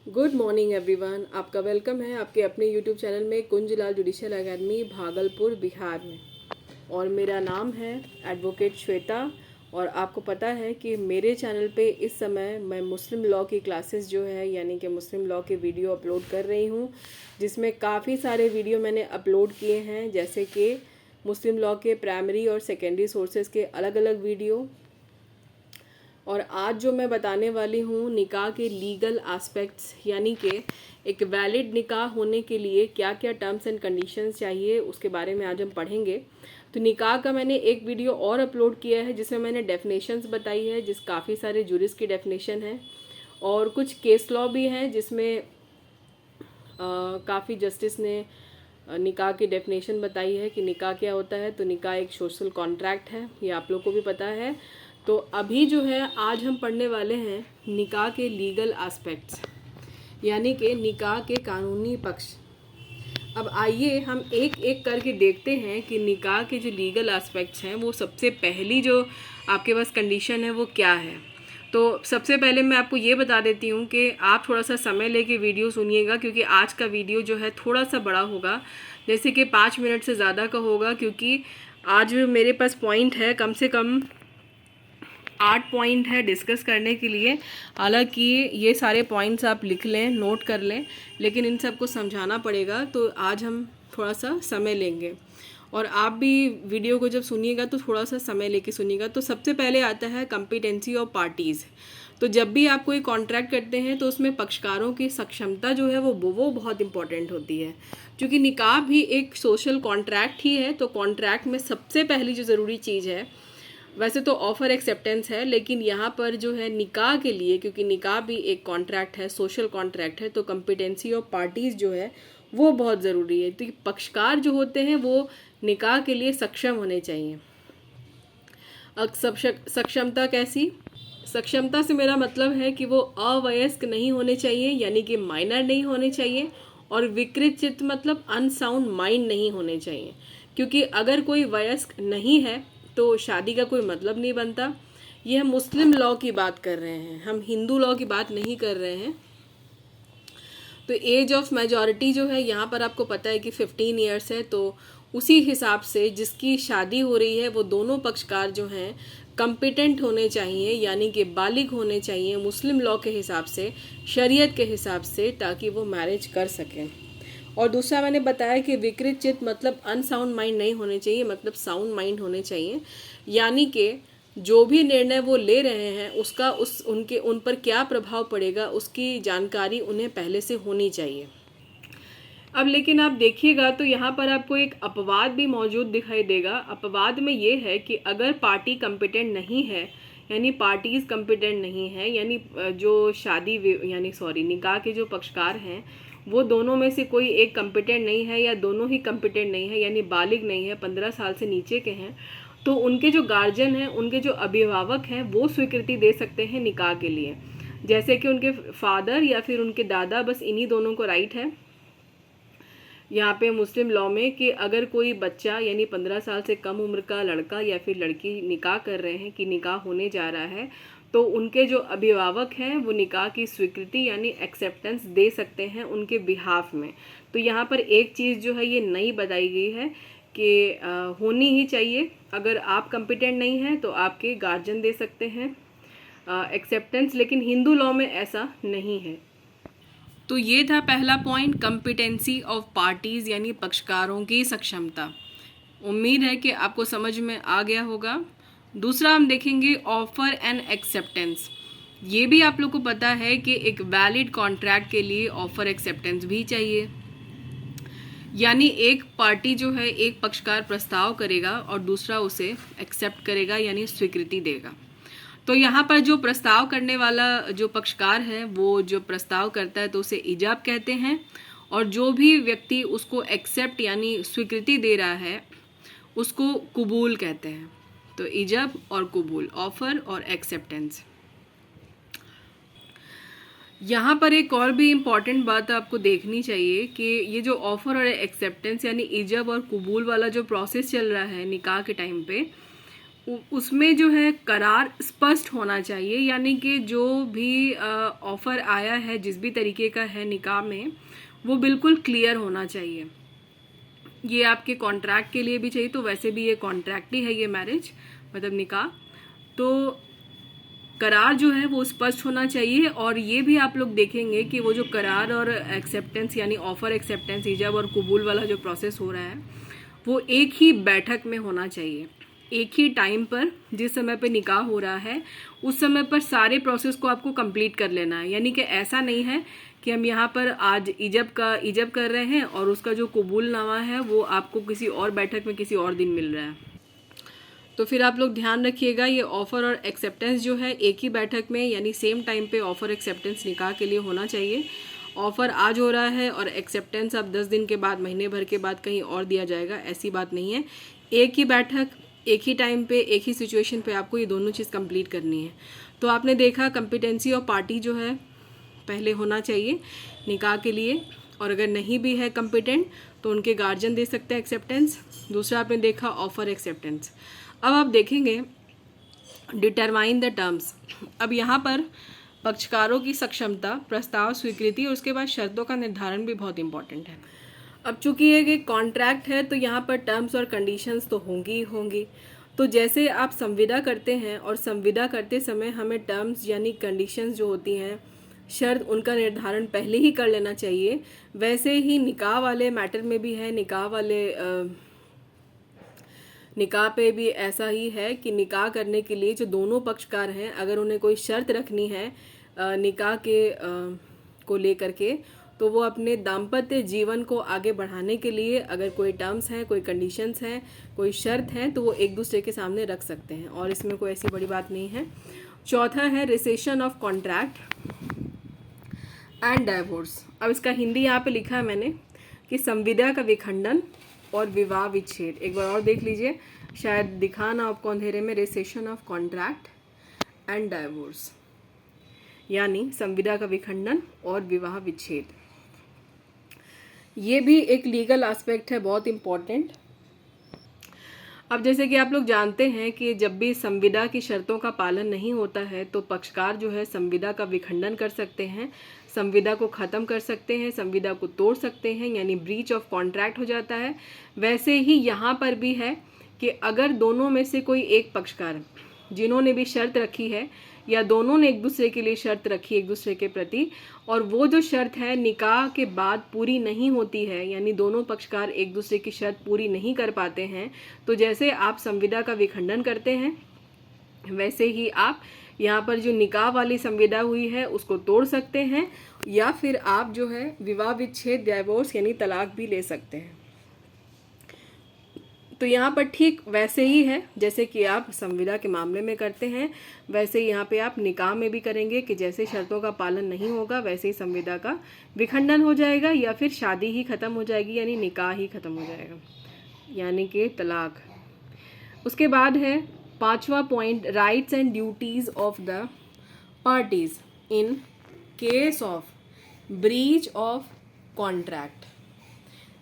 Good morning everyone. आपका welcome है आपके अपने यूट्यूब चैनल में कुंजलाल जुडिशियल एकेडमी भागलपुर बिहार में। और मेरा नाम है एडवोकेट श्वेता। और आपको पता है कि मेरे चैनल पे इस समय मैं मुस्लिम लॉ की क्लासेस जो है यानी कि मुस्लिम लॉ के वीडियो अपलोड कर रही हूँ, जिसमें काफ़ी सारे वीडियो मैंने अपलोड किए हैं, जैसे कि मुस्लिम लॉ के प्राइमरी और सेकेंडरी सोर्सेज के अलग अलग वीडियो। और आज जो मैं बताने वाली हूँ निकाह के लीगल एस्पेक्ट्स, यानी कि एक वैलिड निकाह होने के लिए क्या क्या टर्म्स एंड कंडीशंस चाहिए, उसके बारे में आज हम पढ़ेंगे। तो निकाह का मैंने एक वीडियो और अपलोड किया है जिसमें मैंने डेफिनेशंस बताई है, जिस काफ़ी सारे जुरिस की डेफिनेशन है और कुछ केस लॉ भी हैं जिसमें काफ़ी जस्टिस ने निकाह की डेफिनेशन बताई है कि निकाह क्या होता है। तो निकाह एक सोशल कॉन्ट्रैक्ट है, ये आप लोग को भी पता है। तो अभी जो है आज हम पढ़ने वाले हैं निकाह के लीगल एस्पेक्ट्स, यानी कि निकाह के कानूनी पक्ष। अब आइए हम एक एक करके देखते हैं कि निकाह के जो लीगल एस्पेक्ट्स हैं वो सबसे पहली जो आपके पास कंडीशन है वो क्या है। तो सबसे पहले मैं आपको ये बता देती हूँ कि आप थोड़ा सा समय लेके वीडियो सुनिएगा, क्योंकि आज का वीडियो जो है थोड़ा सा बड़ा होगा, जैसे कि 5 मिनट से ज़्यादा का होगा, क्योंकि आज मेरे पास पॉइंट है कम से कम 8 पॉइंट है डिस्कस करने के लिए। हालांकि ये सारे पॉइंट्स आप लिख लें, नोट कर लें, लेकिन इन सबको समझाना पड़ेगा, तो आज हम थोड़ा सा समय लेंगे। और आप भी वीडियो को जब सुनिएगा तो थोड़ा सा समय लेके सुनिएगा। तो सबसे पहले आता है कॉम्पिटेंसी ऑफ पार्टीज़। तो जब भी आप कोई कॉन्ट्रैक्ट करते हैं तो उसमें पक्षकारों की सक्षमता जो है वो बहुत इंपॉर्टेंट होती है, क्योंकि निकाह भी एक सोशल कॉन्ट्रैक्ट ही है। तो कॉन्ट्रैक्ट में सबसे पहली जो ज़रूरी चीज़ है, वैसे तो ऑफ़र एक्सेप्टेंस है, लेकिन यहाँ पर जो है निकाह के लिए, क्योंकि निकाह भी एक कॉन्ट्रैक्ट है, सोशल कॉन्ट्रैक्ट है, तो कॉम्पिटेंसी ऑफ पार्टीज़ जो है वो बहुत ज़रूरी है। तो पक्षकार जो होते हैं वो निकाह के लिए सक्षम होने चाहिए। अब सक्षमता कैसी? सक्षमता से मेरा मतलब है कि वो अवयस्क नहीं होने चाहिए, यानी कि माइनर नहीं होने चाहिए, और विकृत चित्त मतलब अनसाउंड माइंड नहीं होने चाहिए, क्योंकि अगर कोई वयस्क नहीं है तो शादी का कोई मतलब नहीं बनता। ये हम मुस्लिम लॉ की बात कर रहे हैं, हम हिंदू लॉ की बात नहीं कर रहे हैं। तो एज ऑफ मेजॉरिटी जो है यहाँ पर आपको पता है कि 15 ईयर्स है, तो उसी हिसाब से जिसकी शादी हो रही है वो दोनों पक्षकार जो हैं कम्पिटेंट होने चाहिए, यानी कि बालिग होने चाहिए मुस्लिम लॉ के हिसाब से, शरीयत के हिसाब से, ताकि वो मैरिज कर सकें। और दूसरा मैंने बताया कि विकृत चित्त मतलब अनसाउंड माइंड नहीं होने चाहिए, मतलब साउंड माइंड होने चाहिए, यानी कि जो भी निर्णय वो ले रहे हैं उसका उन पर क्या प्रभाव पड़ेगा उसकी जानकारी उन्हें पहले से होनी चाहिए। अब लेकिन आप देखिएगा तो यहाँ पर आपको एक अपवाद भी मौजूद दिखाई देगा। अपवाद में ये है कि अगर पार्टी कम्पिटेंट नहीं है, यानी पार्टीज़ कम्पिटेंट नहीं है, यानी जो निकाह के जो पक्षकार हैं वो दोनों में से कोई एक कम्पिटेंट नहीं है, या दोनों ही कम्पिटेंट नहीं है, यानी बालिग नहीं है, 15 साल से नीचे के हैं, तो उनके जो गार्जियन हैं, उनके जो अभिभावक हैं, वो स्वीकृति दे सकते हैं निकाह के लिए। जैसे कि उनके फादर या फिर उनके दादा, बस इन्हीं दोनों को राइट है यहाँ पे मुस्लिम लॉ में कि अगर कोई बच्चा यानी 15 साल से कम उम्र का लड़का या फिर लड़की निकाह कर रहे हैं, कि निकाह होने जा रहा है, तो उनके जो अभिभावक हैं वो निकाह की स्वीकृति यानी एक्सेप्टेंस दे सकते हैं उनके बिहाफ में। तो यहाँ पर एक चीज़ जो है ये नई बताई गई है कि होनी ही चाहिए। अगर आप कम्पिटेंट नहीं हैं तो आपके गार्जियन दे सकते हैं एक्सेप्टेंस, लेकिन हिंदू लॉ में ऐसा नहीं है। तो ये था पहला पॉइंट, कॉम्पिटेंसी ऑफ पार्टीज़ यानी पक्षकारों की सक्षमता। उम्मीद है कि आपको समझ में आ गया होगा। दूसरा हम देखेंगे ऑफर एंड एक्सेप्टेंस। ये भी आप लोग को पता है कि एक वैलिड कॉन्ट्रैक्ट के लिए ऑफर एक्सेप्टेंस भी चाहिए, यानी एक पार्टी जो है, एक पक्षकार प्रस्ताव करेगा और दूसरा उसे एक्सेप्ट करेगा यानी स्वीकृति देगा। तो यहाँ पर जो प्रस्ताव करने वाला जो पक्षकार है वो जो प्रस्ताव करता है तो उसे इजाब कहते हैं, और जो भी व्यक्ति उसको एक्सेप्ट यानी स्वीकृति दे रहा है उसको कबूल कहते हैं। तो इजाब और कबूल, ऑफर और एक्सेप्टेंस। यहाँ पर एक और भी इम्पॉर्टेंट बात आपको देखनी चाहिए कि ये जो ऑफर और एक्सेप्टेंस यानी इजाब और कबूल वाला जो प्रोसेस चल रहा है निकाह के टाइम पे, उसमें जो है करार स्पष्ट होना चाहिए, यानी कि जो भी ऑफ़र आया है जिस भी तरीके का है निकाह में, वो बिल्कुल क्लियर होना चाहिए। ये आपके कॉन्ट्रैक्ट के लिए भी चाहिए, तो वैसे भी ये कॉन्ट्रैक्ट ही है, ये मैरिज मतलब निकाह। तो करार जो है वो स्पष्ट होना चाहिए। और ये भी आप लोग देखेंगे कि वो जो करार और एक्सेप्टेंस यानी ऑफ़र एक्सेप्टेंस ईजाब और कबूल वाला जो प्रोसेस हो रहा है वो एक ही बैठक में होना चाहिए, एक ही टाइम पर। जिस समय पे निकाह हो रहा है उस समय पर सारे प्रोसेस को आपको कंप्लीट कर लेना है। यानी कि ऐसा नहीं है कि हम यहाँ पर आज ईजब कर रहे हैं और उसका जो कबूलनामा है वो आपको किसी और बैठक में किसी और दिन मिल रहा है। तो फिर आप लोग ध्यान रखिएगा, ये ऑफ़र और एक्सेप्टेंस जो है एक ही बैठक में यानी सेम टाइम पे ऑफ़र एक्सेप्टेंस निकाह के लिए होना चाहिए। ऑफ़र आज हो रहा है और एक्सेप्टेंस अब 10 दिन के बाद, महीने भर के बाद कहीं और दिया जाएगा, ऐसी बात नहीं है। एक ही बैठक, एक ही टाइम पे, एक ही सिचुएशन पे आपको ये दोनों चीज़ कंप्लीट करनी है। तो आपने देखा कॉम्पिटेंसी ऑफ पार्टी जो है पहले होना चाहिए निकाह के लिए, और अगर नहीं भी है कॉम्पिटेंट तो उनके गार्जियन दे सकते हैं एक्सेप्टेंस। दूसरा आपने देखा ऑफ़र एक्सेप्टेंस। अब आप देखेंगे डिटरमाइन द टर्म्स। अब यहाँ पर पक्षकारों की सक्षमता, प्रस्ताव स्वीकृति और उसके बाद शर्तों का निर्धारण भी बहुत इंपॉर्टेंट है। अब चूंकि ये एक कॉन्ट्रैक्ट है तो यहाँ पर टर्म्स और कंडीशंस तो होंगी ही होंगी। तो जैसे आप संविदा करते हैं और संविदा करते समय हमें टर्म्स यानी कंडीशंस जो होती हैं, शर्त, उनका निर्धारण पहले ही कर लेना चाहिए। वैसे ही निकाह वाले मैटर में भी है, निकाह पे भी ऐसा ही है कि निकाह करने के लिए जो दोनों पक्षकार हैं अगर उन्हें कोई शर्त रखनी है निकाह के को लेकर के, तो वो अपने दाम्पत्य जीवन को आगे बढ़ाने के लिए अगर कोई टर्म्स हैं, कोई कंडीशंस हैं, कोई शर्त हैं, तो वो एक दूसरे के सामने रख सकते हैं और इसमें कोई ऐसी बड़ी बात नहीं है। चौथा है recession of contract and divorce. अब इसका हिंदी यहाँ पे लिखा है मैंने कि संविदा का विखंडन और विवाह विच्छेद। एक बार और देख लीजिए, शायद दिखा ना आपको अंधेरे में। Recession of contract and divorce यानी संविदा का विखंडन और विवाह विच्छेद। ये भी एक लीगल एस्पेक्ट है, बहुत इम्पॉर्टेंट। अब जैसे कि आप लोग जानते हैं कि जब भी संविदा की शर्तों का पालन नहीं होता है तो पक्षकार जो है संविदा का विखंडन कर सकते हैं, संविदा को ख़त्म कर सकते हैं, संविदा को तोड़ सकते हैं, यानी ब्रीच ऑफ कॉन्ट्रैक्ट हो जाता है। वैसे ही यहाँ पर भी है कि अगर दोनों में से कोई एक पक्षकार जिन्होंने भी शर्त रखी है या दोनों ने एक दूसरे के लिए शर्त रखी एक दूसरे के प्रति, और वो जो शर्त है निकाह के बाद पूरी नहीं होती है, यानी दोनों पक्षकार एक दूसरे की शर्त पूरी नहीं कर पाते हैं, तो जैसे आप संविदा का विखंडन करते हैं वैसे ही आप यहाँ पर जो निकाह वाली संविदा हुई है उसको तोड़ सकते हैं, या फिर आप जो है विवाह विच्छेद, डाइवोर्स यानी तलाक भी ले सकते हैं। तो यहाँ पर ठीक वैसे ही है जैसे कि आप संविदा के मामले में करते हैं, वैसे ही यहाँ पे आप निकाह में भी करेंगे कि जैसे शर्तों का पालन नहीं होगा वैसे ही संविदा का विखंडन हो जाएगा या फिर शादी ही ख़त्म हो जाएगी, यानी निकाह ही ख़त्म हो जाएगा, यानी कि तलाक। उसके बाद है 5वां point, rights and duties of the parties in case of breach of contract.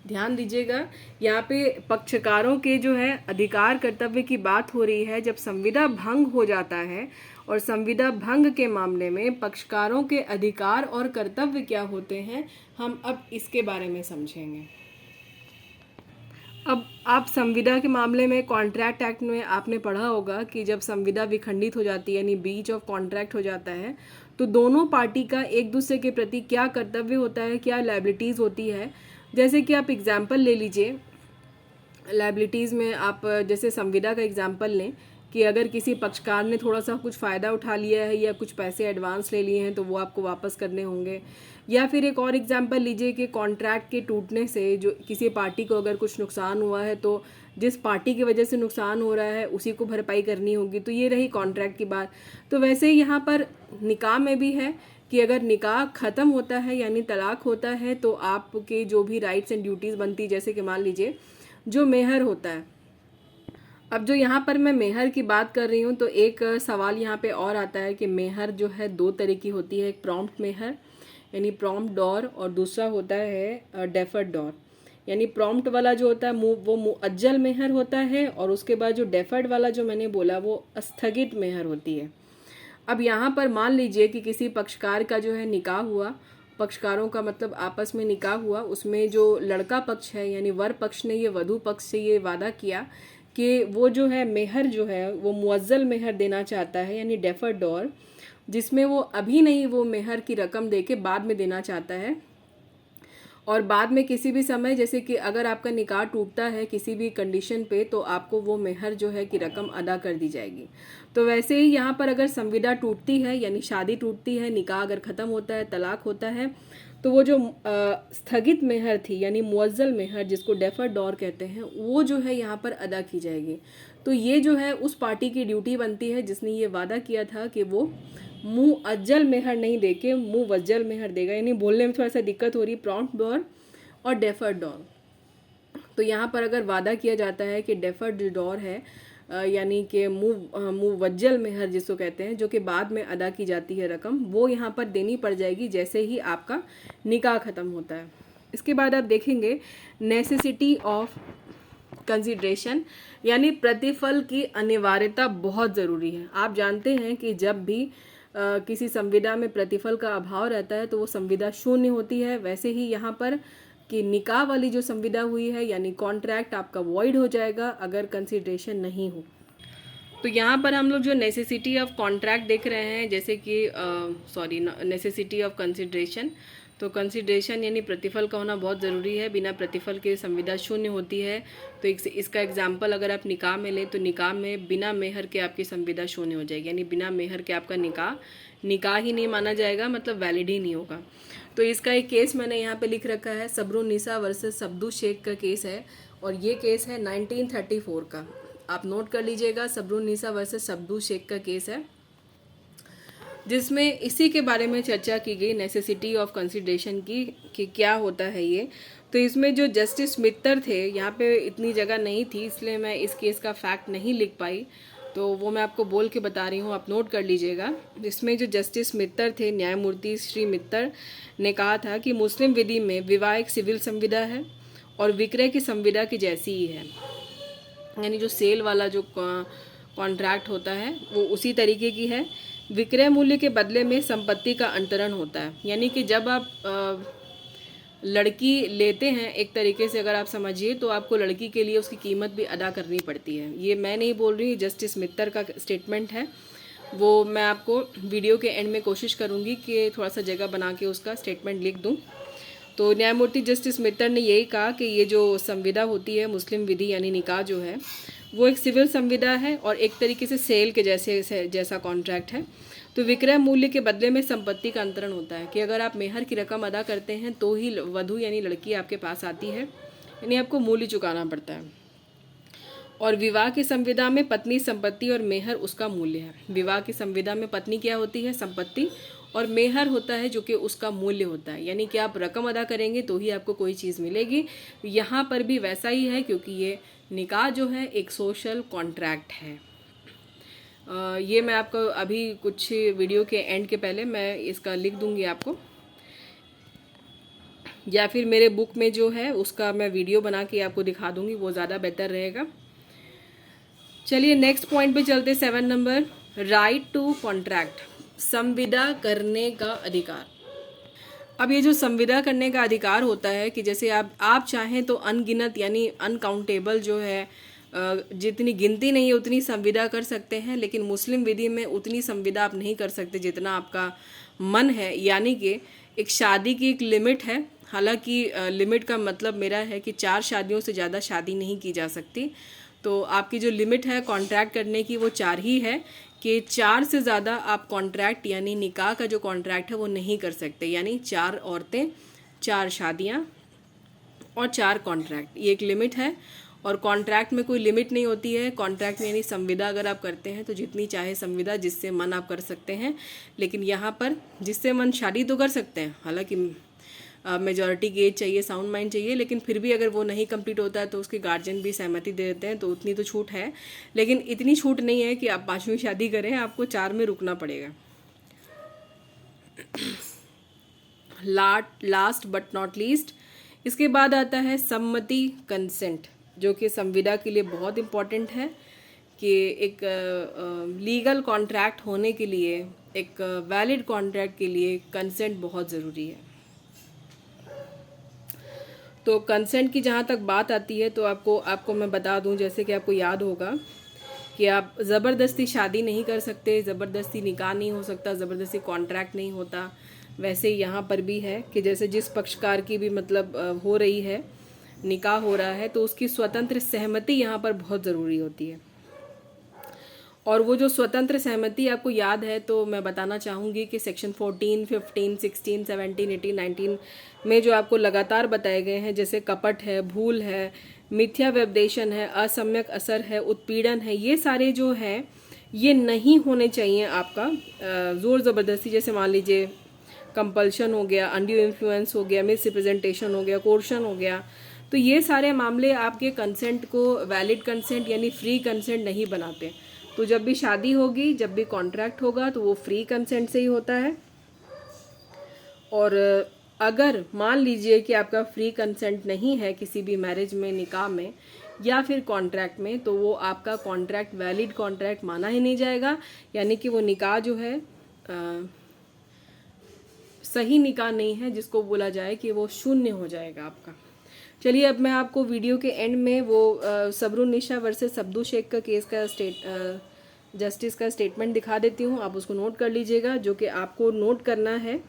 ध्यान दीजिएगा, यहाँ पे पक्षकारों के जो है अधिकार कर्तव्य की बात हो रही है। जब संविदा भंग हो जाता है और संविदा भंग के मामले में पक्षकारों के अधिकार और कर्तव्य क्या होते हैं, हम अब इसके बारे में समझेंगे। अब आप संविदा के मामले में कॉन्ट्रैक्ट एक्ट में आपने पढ़ा होगा कि जब संविदा विखंडित हो जाती है यानी ब्रीच ऑफ कॉन्ट्रैक्ट हो जाता है तो दोनों पार्टी का एक दूसरे के प्रति क्या कर्तव्य होता है, क्या लायबिलिटीज़ होती है। जैसे कि आप एग्जाम्पल ले लीजिए, लायबिलिटीज़ में आप जैसे संविदा का एग्जाम्पल लें कि अगर किसी पक्षकार ने थोड़ा सा कुछ फ़ायदा उठा लिया है या कुछ पैसे एडवांस ले लिए हैं तो वो आपको वापस करने होंगे। या फिर एक और एग्जांपल लीजिए कि कॉन्ट्रैक्ट के टूटने से जो किसी पार्टी को अगर कुछ नुकसान हुआ है तो जिस पार्टी की वजह से नुकसान हो रहा है उसी को भरपाई करनी होगी। तो ये रही कॉन्ट्रैक्ट की बात। तो वैसे ही यहाँ पर निकाह में भी है कि अगर निकाह ख़त्म होता है यानी तलाक होता है तो आपके जो भी राइट्स एंड ड्यूटीज़ बनती, जैसे कि मान लीजिए जो मेहर होता है। अब जो यहाँ पर मैं मेहर की बात कर रही हूँ तो एक सवाल यहाँ पे और आता है कि मेहर जो है दो तरह की होती है, एक प्रॉम्प्ट मेहर यानी प्रॉम्प्ट डॉर और दूसरा होता है डेफर्ड डॉर। यानी प्रॉम्प्ट वाला जो होता है वो मुअज्जल मेहर होता है, और उसके बाद जो डेफर्ड वाला जो मैंने बोला वो स्थगित मेहर होती है। अब यहाँ पर मान लीजिए कि किसी पक्षकार का जो है निकाह हुआ, पक्षकारों का मतलब आपस में निकाह हुआ, उसमें जो लड़का पक्ष है यानी वर पक्ष ने ये वधू पक्ष से ये वादा किया कि वो जो है मेहर जो है वो मुअज्जल मेहर देना चाहता है, यानी डेफर्ड डॉर, जिसमें वो अभी नहीं वो मेहर की रकम दे के बाद में देना चाहता है, और बाद में किसी भी समय, जैसे कि अगर आपका निकाह टूटता है किसी भी कंडीशन पे, तो आपको वो मेहर जो है कि रकम अदा कर दी जाएगी। तो वैसे ही यहाँ पर अगर संविदा टूटती है यानी शादी टूटती है, निकाह अगर ख़त्म होता है, तलाक होता है, तो वो जो स्थगित मेहर थी यानी मुअज्जल मेहर जिसको डेफर्ड डॉर कहते हैं, वो जो है यहाँ पर अदा की जाएगी। तो ये जो है उस पार्टी की ड्यूटी बनती है जिसने ये वादा किया था कि वो मुअज्जल मेहर नहीं देके मुवज्जल मेहर देगा, यानी बोलने में थोड़ा सा दिक्कत हो रही, प्रॉम्प्ट डॉर और डेफर्ड डॉर। तो यहाँ पर अगर वादा किया जाता है कि डेफर्ड डॉर है यानी कि मुवज्जल मेहर जिसको कहते हैं, जो कि बाद में अदा की जाती है रकम, वो यहाँ पर देनी पड़ जाएगी जैसे ही आपका निकाह ख़त्म होता है। इसके बाद आप देखेंगे नेसेसिटी ऑफ कंसिडरेशन, यानी प्रतिफल की अनिवार्यता बहुत ज़रूरी है। आप जानते हैं कि जब भी किसी संविदा में प्रतिफल का अभाव रहता है तो वो संविदा शून्य होती है। वैसे ही यहाँ पर कि निकाह वाली जो संविदा हुई है यानी कॉन्ट्रैक्ट आपका वॉइड हो जाएगा अगर कंसिडरेशन नहीं हो। तो यहाँ पर हम लोग जो नेसेसिटी ऑफ कॉन्ट्रैक्ट देख रहे हैं, जैसे कि नेसेसिटी ऑफ कंसिडरेशन, तो कंसिडरेशन यानी प्रतिफल का होना बहुत ज़रूरी है। बिना प्रतिफल के संविदा शून्य होती है। तो इसका एग्जाम्पल अगर आप निकाह में लें तो निकाह में बिना मेहर के आपकी संविदा शून्य हो जाएगी, यानी बिना मेहर के आपका निकाह ही नहीं माना जाएगा, मतलब वैलिड ही नहीं होगा। तो इसका एक केस मैंने यहाँ पे लिख रखा है, सबरुन्निसा वर्सेस सब्दू शेख का केस है, और ये केस है 1934 का। आप नोट कर लीजिएगा, सबरुन्निसा वर्सेस सब्दू शेख का केस है, जिसमें इसी के बारे में चर्चा की गई नेसेसिटी ऑफ कंसिडरेशन की कि क्या होता है ये। तो इसमें जो जस्टिस मित्तर थे, यहाँ पे इतनी जगह नहीं थी इसलिए मैं इस केस का फैक्ट नहीं लिख पाई, तो वो मैं आपको बोल के बता रही हूँ, आप नोट कर लीजिएगा। इसमें जो जस्टिस मित्तर थे, न्यायमूर्ति श्री मित्तर ने कहा था कि मुस्लिम विधि में विवाह एक सिविल संविदा है और विक्रय की संविदा की जैसी ही है, यानी जो सेल वाला जो कॉन्ट्रैक्ट होता है वो उसी तरीके की है। विक्रय मूल्य के बदले में संपत्ति का अंतरण होता है, यानी कि जब आप लड़की लेते हैं एक तरीके से अगर आप समझिए तो आपको लड़की के लिए उसकी कीमत भी अदा करनी पड़ती है। ये मैं नहीं बोल रही, जस्टिस मित्तर का स्टेटमेंट है, वो मैं आपको वीडियो के एंड में कोशिश करूँगी कि थोड़ा सा जगह बना के उसका स्टेटमेंट लिख दूँ। तो न्यायमूर्ति जस्टिस मित्तर ने यही कहा कि ये जो संविदा होती है मुस्लिम विधि यानी निकाह जो है वो एक सिविल संविदा है और एक तरीके से सेल के जैसा कॉन्ट्रैक्ट है। तो विक्रय मूल्य के बदले में संपत्ति का अंतरण होता है कि अगर आप मेहर की रकम अदा करते हैं तो ही वधू यानी लड़की आपके पास आती है, यानी आपको मूल्य चुकाना पड़ता है। और विवाह की संविदा में पत्नी संपत्ति और मेहर उसका मूल्य है। विवाह की संविदा में पत्नी क्या होती है? संपत्ति, और मेहर होता है जो कि उसका मूल्य होता है, यानी कि आप रकम अदा करेंगे तो ही आपको कोई चीज़ मिलेगी। यहाँ पर भी वैसा ही है, क्योंकि ये निकाह जो है एक सोशल कॉन्ट्रैक्ट है। ये मैं आपको अभी कुछ वीडियो के एंड के पहले मैं इसका लिख दूंगी आपको, या फिर मेरे बुक में जो है उसका मैं वीडियो बना के आपको दिखा दूंगी, वो ज़्यादा बेहतर रहेगा। चलिए नेक्स्ट पॉइंट पे चलते, 7 नंबर, राइट टू कॉन्ट्रैक्ट, संविदा करने का अधिकार। अब ये जो संविदा करने का अधिकार होता है कि जैसे आप चाहें तो अनगिनत यानी अनकाउंटेबल जो है जितनी गिनती नहीं है उतनी संविदा कर सकते हैं, लेकिन मुस्लिम विधि में उतनी संविदा आप नहीं कर सकते जितना आपका मन है। यानी कि एक शादी की एक लिमिट है, हालांकि लिमिट का मतलब मेरा है कि 4 शादियों से ज़्यादा शादी नहीं की जा सकती। तो आपकी जो लिमिट है कॉन्ट्रैक्ट करने की वो 4 ही है कि 4 से ज़्यादा आप कॉन्ट्रैक्ट यानी निकाह का जो कॉन्ट्रैक्ट है वो नहीं कर सकते, यानी 4 औरतें, 4 शादियाँ और 4 कॉन्ट्रैक्ट, ये एक लिमिट है। और कॉन्ट्रैक्ट में कोई लिमिट नहीं होती है। कॉन्ट्रैक्ट में यानी संविदा अगर आप करते हैं तो जितनी चाहे संविदा जिससे मन आप कर सकते हैं, लेकिन यहाँ पर जिससे मन शादी तो कर सकते हैं, हालांकि मेजॉरिटी की एज चाहिए, साउंड माइंड चाहिए, लेकिन फिर भी अगर वो नहीं कंप्लीट होता है तो उसके गार्जियन भी सहमति दे देते हैं, तो उतनी तो छूट है। लेकिन इतनी छूट नहीं है कि आप 5वीं शादी करें, आपको 4 में रुकना पड़ेगा। लास्ट बट नॉट लीस्ट, इसके बाद आता है सम्मति, कंसेंट, जो कि संविदा के लिए बहुत इम्पॉर्टेंट है कि एक लीगल कॉन्ट्रैक्ट होने के लिए, एक वैलिड कॉन्ट्रैक्ट के लिए कंसेंट बहुत ज़रूरी है। तो कंसेंट की जहाँ तक बात आती है तो आपको मैं बता दूं, जैसे कि आपको याद होगा कि आप ज़बरदस्ती शादी नहीं कर सकते, ज़बरदस्ती निकाह नहीं हो सकता, ज़बरदस्ती कॉन्ट्रैक्ट नहीं होता। वैसे यहाँ पर भी है कि जैसे जिस पक्षकार की भी मतलब हो रही है, निकाह हो रहा है, तो उसकी स्वतंत्र सहमति यहाँ पर बहुत ज़रूरी होती है। और वो जो स्वतंत्र सहमति आपको याद है तो मैं बताना चाहूँगी कि सेक्शन 14, 15, 16, 17, 18, 19 में जो आपको लगातार बताए गए हैं, जैसे कपट है, भूल है, मिथ्या व्यपदेशन है, असम्यक असर है, उत्पीड़न है, ये सारे जो हैं ये नहीं होने चाहिए आपका ज़ोर ज़बरदस्ती। जैसे मान लीजिए कंपल्शन हो गया, अनड्यू इन्फ्लुएंस हो गया, मिस रिप्रेजेंटेशन हो गया, कोर्शन हो गया, तो ये सारे मामले आपके कंसेंट को वैलिड कंसेंट यानी फ्री कंसेंट नहीं बनाते। तो जब भी शादी होगी, जब भी कॉन्ट्रैक्ट होगा, तो वो फ्री कंसेंट से ही होता है। और अगर मान लीजिए कि आपका फ्री कंसेंट नहीं है किसी भी मैरिज में, निकाह में या फिर कॉन्ट्रैक्ट में, तो वो आपका कॉन्ट्रैक्ट वैलिड कॉन्ट्रैक्ट माना ही नहीं जाएगा, यानी कि वो निकाह जो है सही निकाह नहीं है, जिसको बोला जाए कि वो शून्य हो जाएगा आपका। चलिए अब मैं आपको वीडियो के एंड में वो सबरुन्निसा वर्सेस अब्दू शेख का केस का जस्टिस का स्टेटमेंट दिखा देती हूँ, आप उसको नोट कर लीजिएगा। जो कि आपको नोट करना है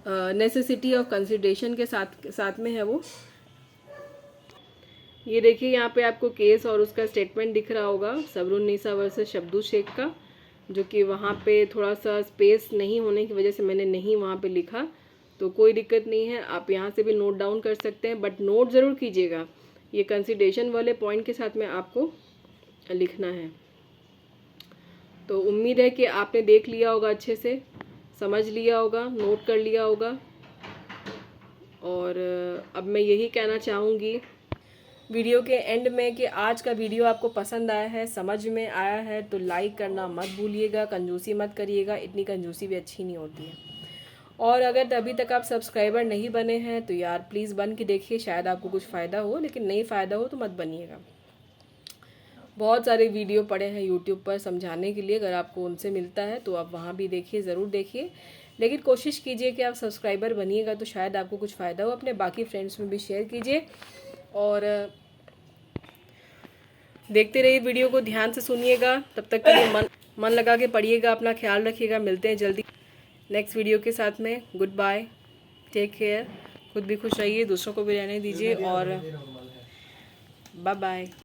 नेसेसिटी ऑफ कंसिडरेशन के साथ में है वो। ये देखिए यहाँ पे आपको केस और उसका स्टेटमेंट दिख रहा होगा, सबरुन्निसा वर्सेस अब्दू शेख का, जो कि वहाँ पे थोड़ा सा स्पेस नहीं होने की वजह से मैंने नहीं वहाँ पे लिखा, तो कोई दिक्कत नहीं है, आप यहाँ से भी नोट डाउन कर सकते हैं, बट नोट ज़रूर कीजिएगा, ये कंसिडरेशन वाले पॉइंट के साथ में आपको लिखना है। तो उम्मीद है कि आपने देख लिया होगा, अच्छे से समझ लिया होगा, नोट कर लिया होगा। और अब मैं यही कहना चाहूँगी वीडियो के एंड में कि आज का वीडियो आपको पसंद आया है, समझ में आया है, तो लाइक करना मत भूलिएगा, कंजूसी मत करिएगा, इतनी कंजूसी भी अच्छी नहीं होती है। और अगर अभी तक आप सब्सक्राइबर नहीं बने हैं तो यार प्लीज़ बन के देखिए, शायद आपको कुछ फ़ायदा हो, लेकिन नहीं फ़ायदा हो तो मत बनिएगा। बहुत सारे वीडियो पड़े हैं यूट्यूब पर समझाने के लिए, अगर आपको उनसे मिलता है तो आप वहाँ भी देखिए, ज़रूर देखिए, लेकिन कोशिश कीजिए कि आप सब्सक्राइबर बनिएगा तो शायद आपको कुछ फ़ायदा हो। अपने बाकी फ्रेंड्स में भी शेयर कीजिए और देखते रहिए वीडियो को, ध्यान से सुनिएगा। तब तक के लिए मन लगा के पढ़िएगा, अपना ख्याल रखिएगा। मिलते हैं जल्दी नेक्स्ट वीडियो के साथ में। गुड बाय, टेक केयर, खुद भी खुश रहिए, दूसरों को भी रहने दीजिए, और बाय बाय।